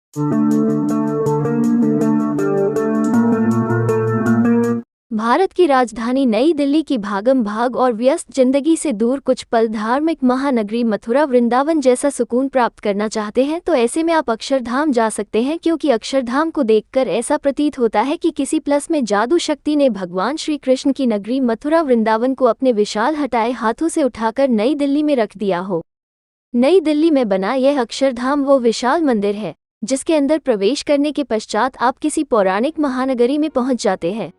भारत की राजधानी नई दिल्ली की भागम भाग और व्यस्त जिंदगी से दूर कुछ पल धार्मिक महानगरी मथुरा वृंदावन जैसा सुकून प्राप्त करना चाहते हैं तो ऐसे में आप अक्षरधाम जा सकते हैं, क्योंकि अक्षरधाम को देखकर ऐसा प्रतीत होता है कि किसी प्लस में जादू शक्ति ने भगवान श्री कृष्ण की नगरी मथुरा वृंदावन को अपने विशाल हटाए हाथों से उठाकर नई दिल्ली में रख दिया हो। नई दिल्ली में बना यह अक्षरधाम वो विशाल मंदिर है जिसके अंदर प्रवेश करने के पश्चात आप किसी पौराणिक महानगरी में पहुंच जाते हैं,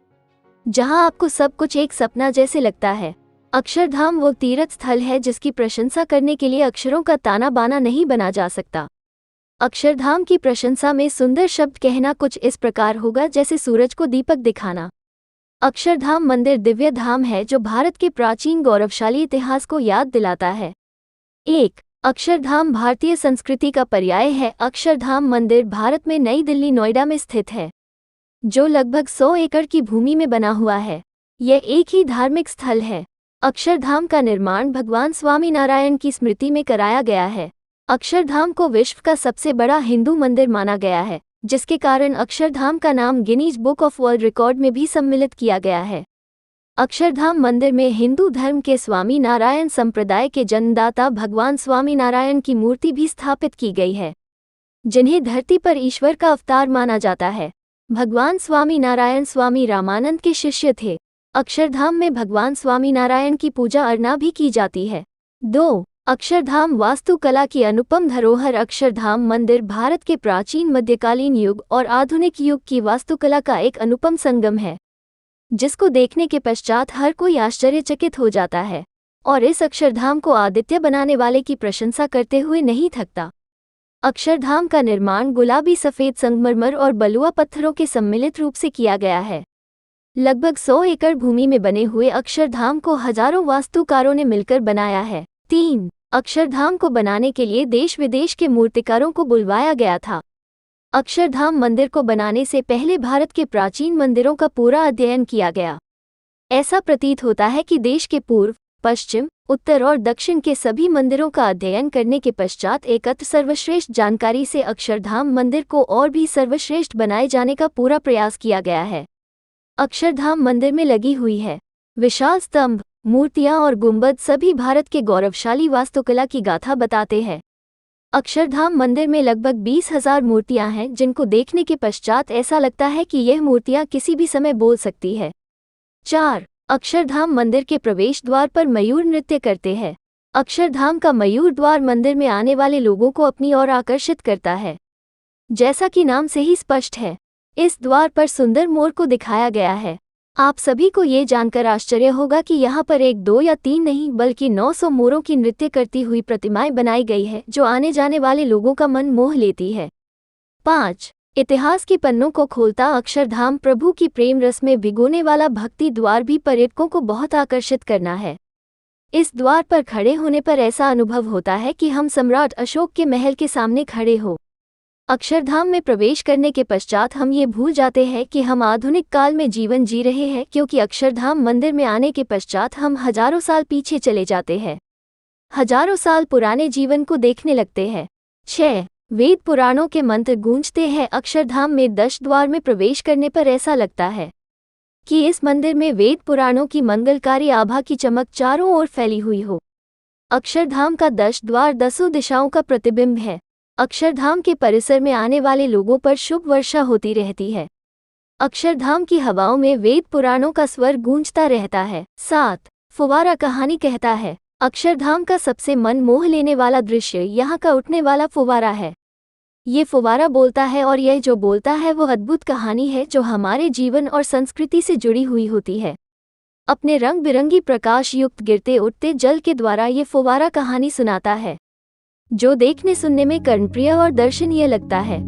जहां आपको सब कुछ एक सपना जैसे लगता है। अक्षरधाम वो तीर्थ स्थल है जिसकी प्रशंसा करने के लिए अक्षरों का ताना बाना नहीं बना जा सकता। अक्षरधाम की प्रशंसा में सुंदर शब्द कहना कुछ इस प्रकार होगा जैसे सूरज को दीपक दिखाना। अक्षरधाम मंदिर दिव्य धाम है जो भारत के प्राचीन गौरवशाली इतिहास को याद दिलाता है। 1. अक्षरधाम भारतीय संस्कृति का पर्याय है। अक्षरधाम मंदिर भारत में नई दिल्ली नोएडा में स्थित है, जो लगभग 100 एकड़ की भूमि में बना हुआ है। यह एक ही धार्मिक स्थल है। अक्षरधाम का निर्माण भगवान स्वामी नारायण की स्मृति में कराया गया है। अक्षरधाम को विश्व का सबसे बड़ा हिंदू मंदिर माना गया है, जिसके कारण अक्षरधाम का नाम Guinness book of world record में भी सम्मिलित किया गया है। अक्षरधाम मंदिर में हिंदू धर्म के स्वामी नारायण संप्रदाय के जन्मदाता भगवान स्वामी नारायण की मूर्ति भी स्थापित की गई है, जिन्हें धरती पर ईश्वर का अवतार माना जाता है। भगवान स्वामी नारायण स्वामी रामानंद के शिष्य थे। अक्षरधाम में भगवान स्वामी नारायण की पूजा अर्चना भी की जाती है। 2. अक्षरधाम वास्तुकला की अनुपम धरोहर। अक्षरधाम मंदिर भारत के प्राचीन मध्यकालीन युग और आधुनिक युग की वास्तुकला का एक अनुपम संगम है, जिसको देखने के पश्चात हर कोई आश्चर्यचकित हो जाता है और इस अक्षरधाम को अद्वितीय बनाने वाले की प्रशंसा करते हुए नहीं थकता। अक्षरधाम का निर्माण गुलाबी सफ़ेद संगमरमर और बलुआ पत्थरों के सम्मिलित रूप से किया गया है। लगभग 100 एकड़ भूमि में बने हुए अक्षरधाम को हजारों वास्तुकारों ने मिलकर बनाया है। 3. अक्षरधाम को बनाने के लिए देश विदेश के मूर्तिकारों को बुलवाया गया था। अक्षरधाम मंदिर को बनाने से पहले भारत के प्राचीन मंदिरों का पूरा अध्ययन किया गया। ऐसा प्रतीत होता है कि देश के पूर्व, पश्चिम, उत्तर और दक्षिण के सभी मंदिरों का अध्ययन करने के पश्चात एकत्र सर्वश्रेष्ठ जानकारी से अक्षरधाम मंदिर को और भी सर्वश्रेष्ठ बनाए जाने का पूरा प्रयास किया गया है। अक्षरधाम मंदिर में लगी हुई है विशाल स्तंभ, मूर्तियां और गुंबद सभी भारत के गौरवशाली वास्तुकला की गाथा बताते हैं। अक्षरधाम मंदिर में लगभग 20,000 मूर्तियां हैं, जिनको देखने के पश्चात ऐसा लगता है कि यह मूर्तियां किसी भी समय बोल सकती है। 4. अक्षरधाम मंदिर के प्रवेश द्वार पर मयूर नृत्य करते हैं। अक्षरधाम का मयूर द्वार मंदिर में आने वाले लोगों को अपनी ओर आकर्षित करता है। जैसा कि नाम से ही स्पष्ट है, इस द्वार पर सुंदर मोर को दिखाया गया है। आप सभी को ये जानकर आश्चर्य होगा कि यहाँ पर 1, 2 या 3 नहीं बल्कि 900 मोरों की नृत्य करती हुई प्रतिमाएं बनाई गई है, जो आने जाने वाले लोगों का मन मोह लेती है। 5. इतिहास के पन्नों को खोलता अक्षरधाम प्रभु की प्रेम रस में भिगोने वाला भक्ति द्वार भी पर्यटकों को बहुत आकर्षित करना है। इस द्वार पर खड़े होने पर ऐसा अनुभव होता है कि हम सम्राट अशोक के महल के सामने खड़े हो। अक्षरधाम में प्रवेश करने के पश्चात हम ये भूल जाते हैं कि हम आधुनिक काल में जीवन जी रहे हैं, क्योंकि अक्षरधाम मंदिर में आने के पश्चात हम हजारों साल पीछे चले जाते हैं, हजारों साल पुराने जीवन को देखने लगते हैं। 6. वेद पुराणों के मंत्र गूंजते हैं। अक्षरधाम में 10 द्वार में प्रवेश करने पर ऐसा लगता है कि इस मंदिर में वेद पुराणों की मंगलकारी आभा की चमक चारों ओर फैली हुई हो। अक्षरधाम का 10 द्वार 10 दिशाओं का प्रतिबिंब है। अक्षरधाम के परिसर में आने वाले लोगों पर शुभ वर्षा होती रहती है। अक्षरधाम की हवाओं में वेद पुराणों का स्वर गूंजता रहता है। 7. फुवारा कहानी कहता है। अक्षरधाम का सबसे मन मोह लेने वाला दृश्य यहाँ का उठने वाला फुवारा है। ये फुवारा बोलता है और यह जो बोलता है वो अद्भुत कहानी है जो हमारे जीवन और संस्कृति से जुड़ी हुई होती है। अपने रंग बिरंगी प्रकाश युक्त गिरते उठते जल के द्वारा ये फुवारा कहानी सुनाता है, जो देखने सुनने में कर्णप्रिय और दर्शनीय लगता है।